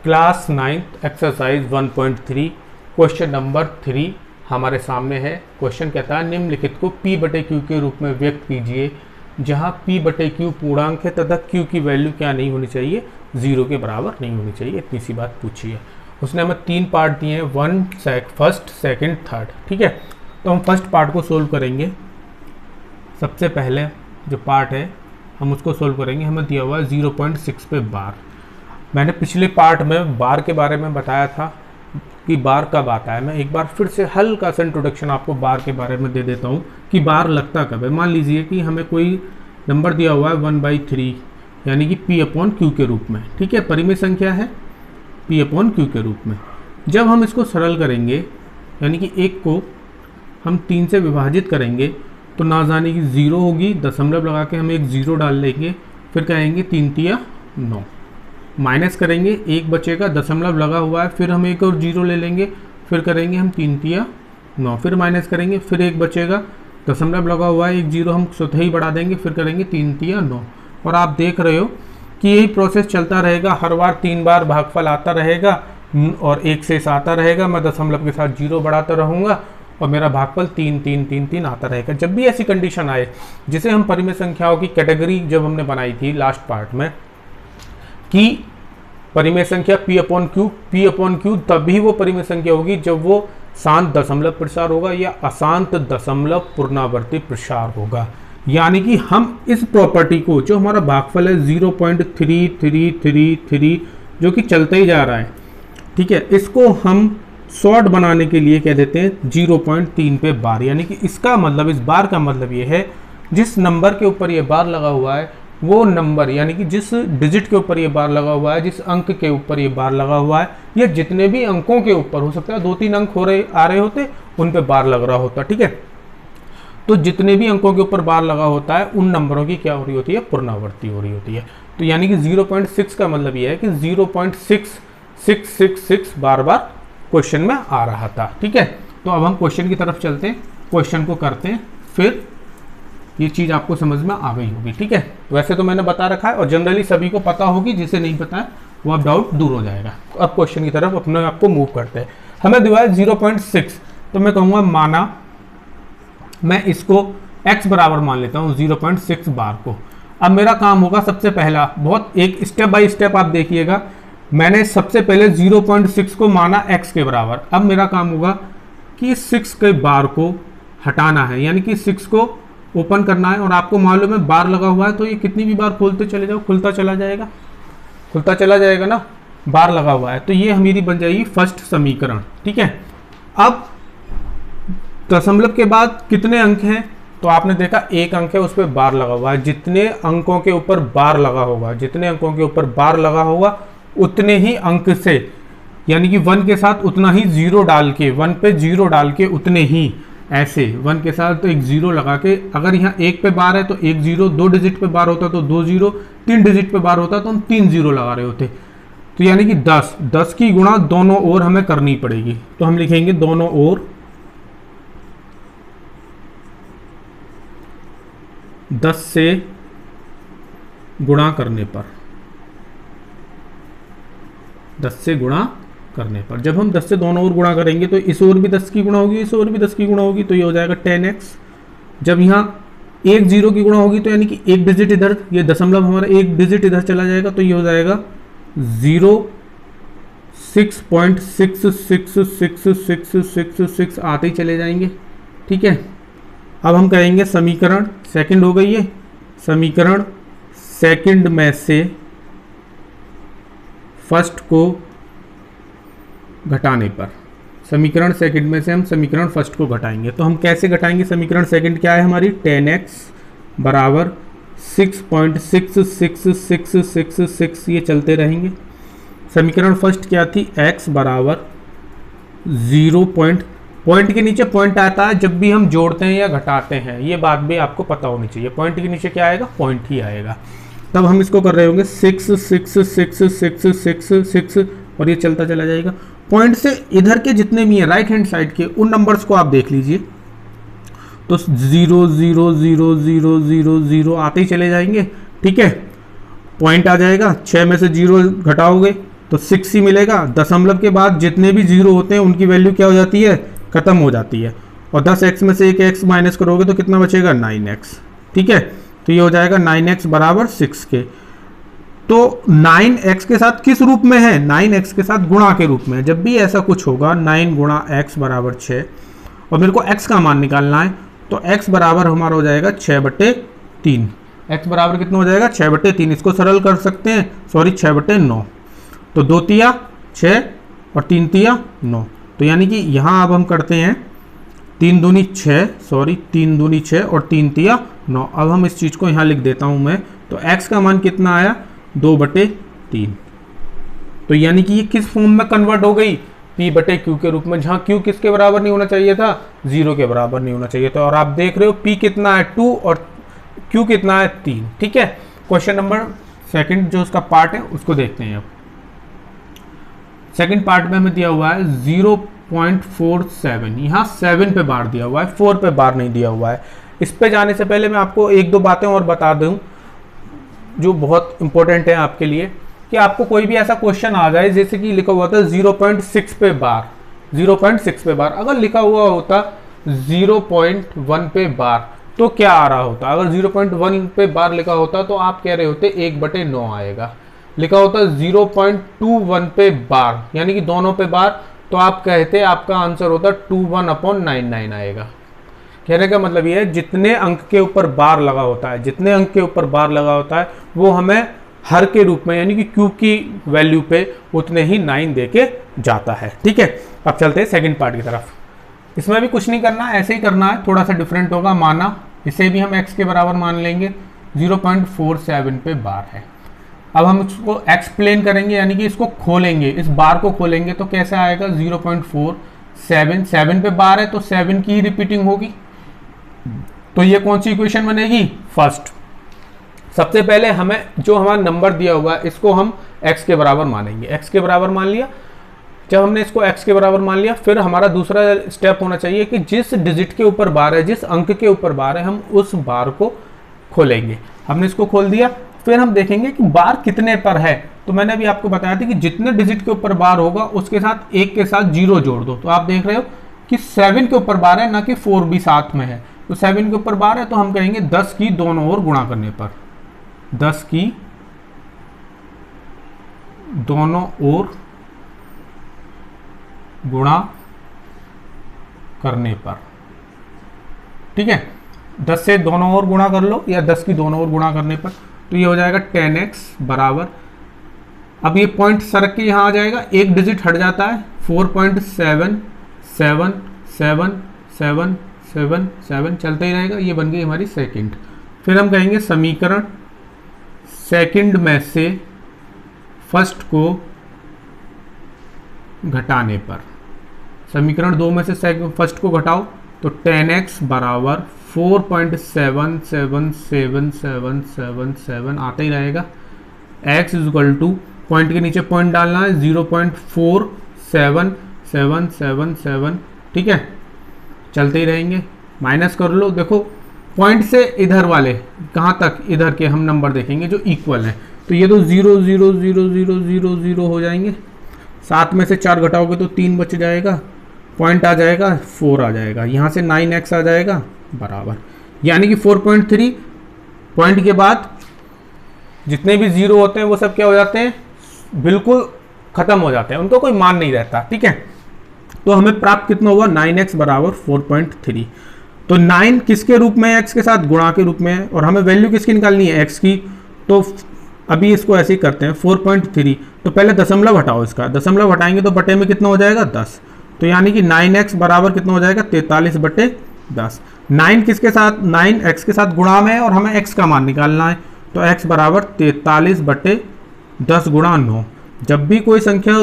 Class 9 exercise 1.3 question number 3 हमारे सामने है। क्वेश्चन कहता है निम्नलिखित को P बटे Q के रूप में व्यक्त कीजिए जहां P बटे Q पूर्णांक है तथा Q की वैल्यू क्या नहीं होनी चाहिए, 0 के बराबर नहीं होनी चाहिए। इतनी सी बात पूछी है। उसने हमें 3 पार्ट दिए हैं, फर्स्ट सेकंड थर्ड। ठीक है, तो हम फर्स्ट पार्ट को सोल्व करेंगे। सबसे पहले जो पार्ट है हम उसको सोल्व करेंगे। हमें दिया हुआ है 0.6 पे बार। मैंने पिछले पार्ट में बार के बारे में बताया था कि बार कब आता है। मैं एक बार फिर से हल्का सा इंट्रोडक्शन आपको बार के बारे में दे देता हूँ कि बार लगता कब है। मान लीजिए कि हमें कोई नंबर दिया हुआ है 1/3 यानी कि P/Q के रूप में। ठीक है, परिमेय संख्या है P/Q के रूप में। जब हम इसको सरल करेंगे यानी कि 1 को हम 3 से विभाजित करेंगे तो ना जाने की 0 होगी, दशमलव लगा के हम एक 0 डाल लेंगे, फिर कहेंगे 3 तिया 9। माइनस करेंगे, 1 बचेगा, दशमलव लगा हुआ है, फिर हम एक और 0 ले लेंगे, फिर करेंगे हम 3 तिया 9, फिर माइनस करेंगे, फिर 1 बचेगा, दशमलव लगा हुआ है, एक 0 हम स्वतः ही बढ़ा देंगे, फिर करेंगे 3 तिया 9। और आप देख रहे हो कि यही प्रोसेस चलता रहेगा। हर बार 3 बार भागफल आता रहेगा और 1 शेष आता रहेगा। मैं दशमलव के साथ 0 बढ़ाता रहूँगा और मेरा भागफल 3 3 3 3 आता रहेगा। जब भी ऐसी कंडीशन आए, जिसे हम परिमेय संख्याओं की कैटेगरी जब हमने बनाई थी लास्ट पार्ट में कि परिमेय संख्या P/Q तभी वो परिमेय संख्या होगी जब वो शांत दशमलव प्रसार होगा या अशांत दशमलव पुनरावर्ती प्रसार होगा। यानी कि हम इस प्रॉपर्टी को, जो हमारा भागफल है 0.3333 जो कि चलते ही जा रहा है, ठीक है, इसको हम शॉर्ट बनाने के लिए कह देते हैं 0.3 पे बार। यानी कि इसका मतलब, इस बार का मतलब ये है जिस नंबर के ऊपर ये बार लगा हुआ है वो नंबर, यानी कि जिस डिजिट के ऊपर ये बार लगा हुआ है, जिस अंक के ऊपर ये बार लगा हुआ है, या जितने भी अंकों के ऊपर, हो सकता है 2-3 अंक आ रहे होते, उन पे बार लग रहा होता। ठीक है, तो जितने भी अंकों के ऊपर बार लगा होता है उन नंबरों की क्या हो रही होती है, पुनरावृत्ति हो रही होती है। तो यानी कि 0.6 का मतलब ये है कि 0.6666 बार बार क्वेश्चन में आ रहा था। ठीक है, तो अब हम क्वेश्चन की तरफ चलते हैं, क्वेश्चन को करते हैं, फिर ये चीज़ आपको समझ में आ गई होगी। ठीक है, वैसे तो मैंने बता रखा है और जनरली सभी को पता होगी, जिसे नहीं पता है वो अब डाउट दूर हो जाएगा। अब क्वेश्चन की तरफ अपने आप को मूव करते हैं। हमें दिया है 0.6, तो मैं कहूँगा माना मैं इसको x बराबर मान लेता हूँ 0.6 बार को। अब मेरा काम होगा सबसे पहला, बहुत एक स्टेप बाय स्टेप आप देखिएगा। मैंने सबसे पहले 0.6 को माना x के बराबर। अब मेरा काम होगा कि 6 के बार को हटाना है, यानी कि 6 को ओपन करना है। और आपको मालूम है बार लगा हुआ है तो ये कितनी भी बार खोलते चले जाओ खुलता चला जाएगा, खुलता चला जाएगा ना, बार लगा हुआ है। तो ये मेरी बन जाएगी फर्स्ट समीकरण। ठीक है, अब दशमलव के बाद कितने अंक हैं, तो आपने देखा 1 अंक है, उस पर बार लगा हुआ है। जितने अंकों के ऊपर बार लगा होगा, जितने अंकों के ऊपर बार लगा होगा उतने ही अंक से, यानी कि 1 के साथ उतना ही 0 डाल के, 1 पे 0 डाल के उतने ही, ऐसे 1 के साथ तो एक 0 लगा के, अगर यहाँ 1 पे बार है तो 1 0, 2 डिजिट पे बार होता तो 2 0, 3 डिजिट पे बार होता तो हम 3 0 लगा रहे होते। तो यानी कि 10 की गुणा दोनों ओर हमें करनी पड़ेगी। तो हम लिखेंगे दोनों ओर 10 से गुणा करने पर, 10 से गुणा करने पर, जब हम 10 से दोनों ओर गुणा करेंगे तो इस ओर भी 10 की गुणा होगी, इस ओर भी 10 की गुणा होगी, तो ये हो जाएगा 10x। जब यहाँ 1 0 की गुणा होगी तो यानी कि एक डिजिट इधर, ये दशमलव हमारा एक डिजिट इधर चला जाएगा, तो ये हो जाएगा 0.6666666 आते ही चले जाएंगे। ठीक है, अब हम कहेंगे समीकरण सेकंड हो गई है, समीकरण सेकंड में से फर्स्ट को घटाने पर, समीकरण सेकंड में से हम समीकरण फर्स्ट को घटाएंगे। तो हम कैसे घटाएंगे, समीकरण सेकंड क्या है हमारी, 10x बराबर 6.66666, ये चलते रहेंगे। समीकरण फर्स्ट क्या थी, x बराबर 0 पॉइंट के नीचे पॉइंट आता है जब भी हम जोड़ते हैं या घटाते हैं, ये बात भी आपको पता होनी चाहिए। पॉइंट के नीचे क्या आएगा, पॉइंट ही आएगा। तब हम इसको कर रहे होंगे 6 और ये चलता चला जाएगा। पॉइंट से इधर के जितने भी हैं राइट हैंड साइड के, उन नंबर्स को आप देख लीजिए, तो 0 0 0 0 0 0 आते ही चले जाएंगे। ठीक है, पॉइंट आ जाएगा, 6 में से 0 घटाओगे तो 6 ही मिलेगा। दशमलव के बाद जितने भी जीरो होते हैं उनकी वैल्यू क्या हो जाती है, खत्म हो जाती है। और 10x में से एक x माइनस करोगे तो कितना बचेगा, 9x। ठीक है, तो ये हो जाएगा 9x बराबर 6 के। तो 9x के साथ किस रूप में है, 9x के साथ गुणा के रूप में। जब भी ऐसा कुछ होगा 9 गुणा x बराबर 6 और मेरे को x का मान निकालना है, तो x बराबर हमारा हो जाएगा 6/3। x बराबर कितना हो जाएगा, 6/3। इसको सरल कर सकते हैं, सॉरी 6/9। तो 2 तिया 6 और 3 तिया 9। तो यानी कि यहाँ अब हम करते हैं 3 दूनी 6, सॉरी 3 दूनी 6 और 3 तिया 9। अब हम इस चीज़ को यहाँ लिख देता हूँ मैं। तो x का मान कितना आया, 2/3। तो यानी कि ये किस फॉर्म में कन्वर्ट हो गई, p/q के रूप में, जहाँ q किसके बराबर नहीं होना चाहिए था, 0 के बराबर नहीं होना चाहिए था। और आप देख रहे हो p कितना है 2 और q कितना है 3। ठीक है, क्वेश्चन नंबर सेकंड जो उसका पार्ट है उसको देखते हैं। अब सेकंड पार्ट में हमें दिया हुआ है 0.47, यहाँ 7 पे बार दिया हुआ है, 4 पे बार नहीं दिया हुआ है। इस पे जाने से पहले मैं आपको एक दो बातें और बता दूं जो बहुत इंपॉर्टेंट है आपके लिए, कि आपको कोई भी ऐसा क्वेश्चन आ जाए जैसे कि लिखा हुआ था 0.6 पे बार, 0.6 पे बार, अगर लिखा हुआ होता 0.1 पे बार तो क्या आ रहा होता। अगर 0.1 पे बार लिखा होता तो आप कह रहे होते 1/9 आएगा। लिखा होता 0.21 पे बार, यानी कि दोनों पे बार, तो आप कहते आपका आंसर होता 21/99 आएगा। कहने का मतलब ये है जितने अंक के ऊपर बार लगा होता है, जितने अंक के ऊपर बार लगा होता है वो हमें हर के रूप में, यानी कि q की वैल्यू पे उतने ही 9 देके जाता है। ठीक है, अब चलते हैं सेकंड पार्ट की तरफ। इसमें भी कुछ नहीं करना, ऐसे ही करना है, थोड़ा सा डिफरेंट होगा। माना इसे भी हम x के बराबर मान लेंगे, 0.47 पे बार है। अब हम इसको एक्सप्लेन करेंगे, यानी कि इसको खोलेंगे, इस बार को खोलेंगे तो कैसे आएगा, 0.47, 7 पे बार है तो 7 की ही रिपीटिंग होगी। तो ये कौन सी इक्वेशन बनेगी, फर्स्ट। सबसे पहले हमें जो हमारा नंबर दिया हुआ है इसको हम x के बराबर मानेंगे। x के बराबर मान लिया, जब हमने इसको x के बराबर मान लिया, फिर हमारा दूसरा स्टेप होना चाहिए कि जिस डिजिट के ऊपर बार है, जिस अंक के ऊपर बार है, हम उस बार को खोलेंगे। हमने इसको खोल दिया, फिर हम देखेंगे कि बार कितने पर है। तो मैंने अभी आपको बताया था कि जितने डिजिट के ऊपर बार होगा उसके साथ एक के साथ 0 जोड़ दो। तो आप देख रहे हो कि 7 के ऊपर बार है, ना कि 4 भी साथ में है। तो 7 के ऊपर बार है तो हम कहेंगे 10 की दोनों ओर गुणा करने पर, 10 की दोनों ओर गुणा करने पर। ठीक है, 10 से दोनों ओर गुणा कर लो या 10 की दोनों ओर गुणा करने पर, तो ये हो जाएगा 10x बराबर, अब ये पॉइंट सरक के यहाँ आ जाएगा, एक डिजिट हट जाता है, 4.777777 चलते ही रहेगा। ये बन गई हमारी सेकंड। फिर हम कहेंगे समीकरण सेकंड में से फर्स्ट को घटाने पर, समीकरण 2 में से फर्स्ट को घटाओ तो 10x बराबर 4.777777 आता ही रहेगा। x इक्वल टू पॉइंट के नीचे पॉइंट डालना है, 0.47777। ठीक है, चलते ही रहेंगे, माइनस कर लो। देखो पॉइंट से इधर वाले कहाँ तक, इधर के हम नंबर देखेंगे जो इक्वल है, तो ये तो 0 0 0 0 0 0 हो जाएंगे। 7 में से 4 घटाओगे तो 3 बच जाएगा, पॉइंट आ जाएगा 4 आ जाएगा, यहाँ से 9x आ जाएगा बराबर, यानी कि 4.3। पॉइंट के बाद जितने भी 0 होते हैं वो सब क्या हो जाते हैं, बिल्कुल खत्म हो जाते हैं, उनको कोई मान नहीं रहता। ठीक है, तो हमें प्राप्त कितना हुआ, 9x बराबर 4.3। तो 9 किसके रूप में है, x के साथ गुणा के रूप में है, और हमें वैल्यू किसकी निकालनी है, x की। तो अभी इसको ऐसे ही करते हैं, 4.3। तो पहले दशमलव हटाओ, इसका दशमलव हटाएंगे तो बटे में कितना हो जाएगा, 10। तो यानी कि 9x बराबर कितना हो जाएगा, 43/10। 9 किसके साथ, 9x के साथ गुणा में है और हमें x का मान निकालना है। तो x बराबर 43/10 गुणा 9। जब भी कोई संख्या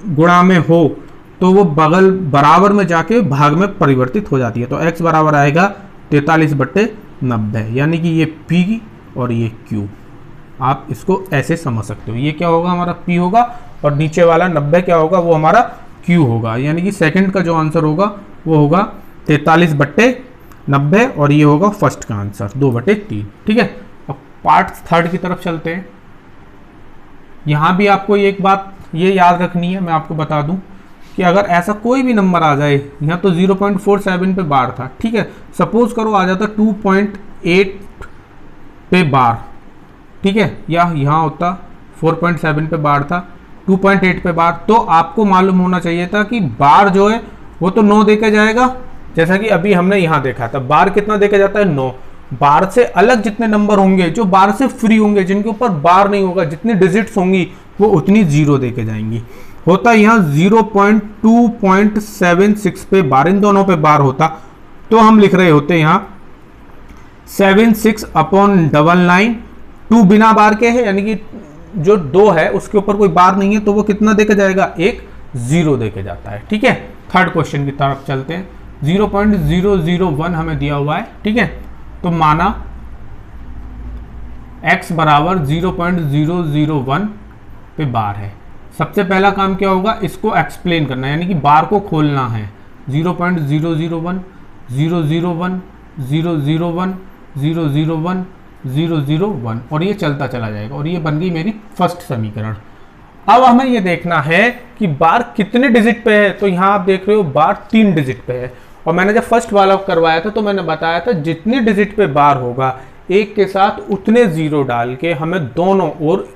गुणा में हो तो वो बगल बराबर में जाके भाग में परिवर्तित हो जाती है। तो x बराबर आएगा 43/90, यानी कि ये p और ये q। आप इसको ऐसे समझ सकते हो, ये क्या होगा, हमारा p होगा, और नीचे वाला 90 क्या होगा, वो हमारा q होगा। यानी कि सेकंड का जो आंसर होगा वो होगा 43/90, और ये होगा फर्स्ट का आंसर 2/3। ठीक है, अब पार्ट थर्ड की तरफ चलते हैं। यहाँ भी आपको एक बात ये याद रखनी है, मैं आपको बता दूं कि अगर ऐसा कोई भी नंबर आ जाए, यहाँ तो 0.47 पे बार था, ठीक है, सपोज करो आ जाता 2.8 पे बार, ठीक है, या यहाँ होता 4.7 पे बार था, 2.8 पे बार, तो आपको मालूम होना चाहिए था कि बार जो है वो तो 9 देके जाएगा, जैसा कि अभी हमने यहाँ देखा था। बार कितना देके जाता है? 9। बार से अलग जितने नंबर होंगे, जो बार से फ्री होंगे, जिनके ऊपर बार नहीं होगा, जितनी डिजिट्स होंगी वो उतनी 0 देके जाएंगी। होता यहाँ 0.2.76 पे बार, इन दोनों पे बार होता तो हम लिख रहे होते यहाँ 76/99। 2 बिना बार के है, यानी कि जो 2 है उसके ऊपर कोई बार नहीं है, तो वो कितना देके जाएगा? एक 0 देके जाता है, ठीक है। थर्ड क्वेश्चन की तरफ चलते हैं। 0.001 हमें दिया हुआ है, ठीक है, तो माना x बराबर 0.001 पे बार है। सबसे पहला काम क्या होगा? इसको एक्सप्लेन करना है, यानी कि बार को खोलना है। 0.001 001 001 001 001 और ये चलता चला जाएगा, और ये बन गई मेरी फर्स्ट समीकरण। अब हमें ये देखना है कि बार कितने डिजिट पे है, तो यहाँ आप देख रहे हो बार 3 डिजिट पे है, और मैंने जब फर्स्ट वाला करवाया था तो मैंने बताया था जितने डिजिट पे बार होगा एक के साथ उतने 0 डाल के हमें दोनों ओर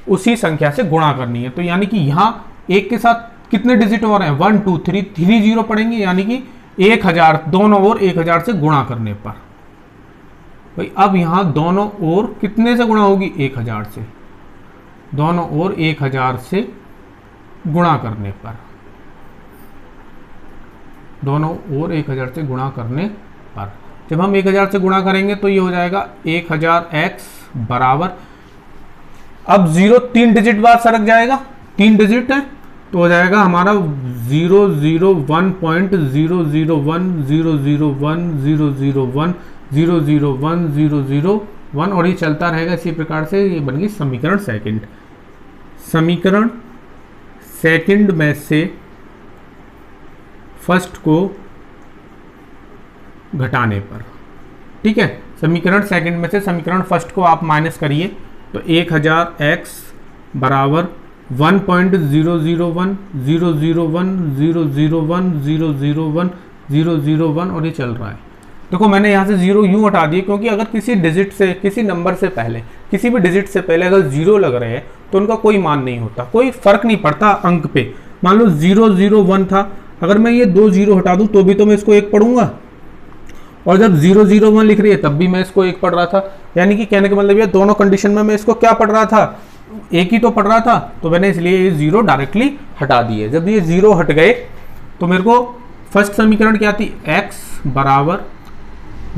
उसी संख्या से गुणा करनी है। तो यानी कि यहाँ एक के साथ कितने डिजिट हो रहे हैं? 1 2 3 3 0 पड़ेंगे, यानी कि 1000 दोनों ओर 1000 से गुणा करने पर। भाई अब यहाँ दोनों ओर कितने से गुणा होगी? 1000 से, दोनों ओर 1000 से गुणा करने पर, दोनों ओर 1000 से गुणा करने पर। जब हम 1000 से गुणा करेंगे तो ये हो जाएगा 1000x बराबर, अब 0 3 डिजिट बाद सरक जाएगा, 3 डिजिट है तो हो जाएगा हमारा 001.001 और ये चलता रहेगा इसी प्रकार से। ये बन गई समीकरण सेकंड। समीकरण सेकंड में से फर्स्ट को घटाने पर, ठीक है, समीकरण सेकंड में से समीकरण फर्स्ट को आप माइनस करिए, तो 1000x बराबर 1.001 001 001 001 001 और ये चल रहा है। देखो मैंने यहाँ से 0 यूँ हटा दिए, क्योंकि अगर किसी डिजिट से, किसी नंबर से पहले, किसी भी डिजिट से पहले अगर 0 लग रहे हैं तो उनका कोई मान नहीं होता, कोई फर्क नहीं पड़ता अंक पे। मान लो 001 था, अगर मैं ये 2 0 हटा दूं तो भी तो मैं इसको 1 पढ़ूंगा, और जब 001 लिख रही है तब भी मैं इसको 1 पढ़ रहा था। यानी कि कहने का मतलब ये दोनों कंडीशन में मैं इसको क्या पढ़ रहा था? 1 ही तो पढ़ रहा था, तो मैंने इसलिए ये 0 डायरेक्टली हटा दिए। जब ये 0 हट गए तो मेरे को फर्स्ट समीकरण क्या थी? x बराबर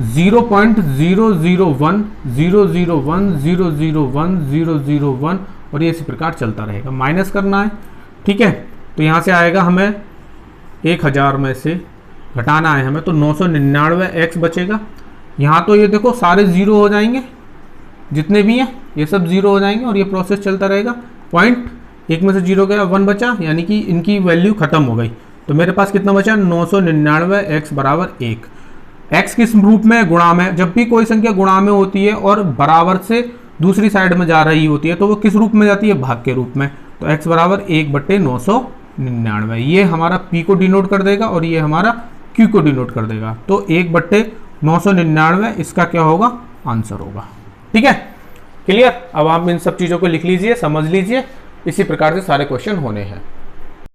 0.001 001 001 001 और ये इसी प्रकार चलता रहेगा। माइनस करना है, ठीक है, तो यहाँ से आएगा हमें 1000 में से घटाना है हमें, तो 999x बचेगा। यहाँ तो ये देखो सारे 0 हो जाएंगे, जितने भी हैं ये सब 0 हो जाएंगे और ये प्रोसेस चलता रहेगा। पॉइंट 1 में से 0 गया, 1 बचा, यानी कि इनकी वैल्यू खत्म हो गई। तो मेरे पास कितना बचा? 999x बराबर 1। x किस रूप में? गुणा में। जब भी कोई संख्या गुणा में होती है और बराबर से दूसरी साइड में जा रही होती है तो वो किस रूप में जाती है? भाग के रूप में। तो x बराबर 1/999, ये हमारा p को डिनोट कर देगा और ये हमारा q को डिनोट कर देगा। तो 1/999 इसका क्या होगा? आंसर होगा। ठीक है, क्लियर? अब आप इन सब चीज़ों को लिख लीजिए, समझ लीजिए, इसी प्रकार से सारे क्वेश्चन होने हैं।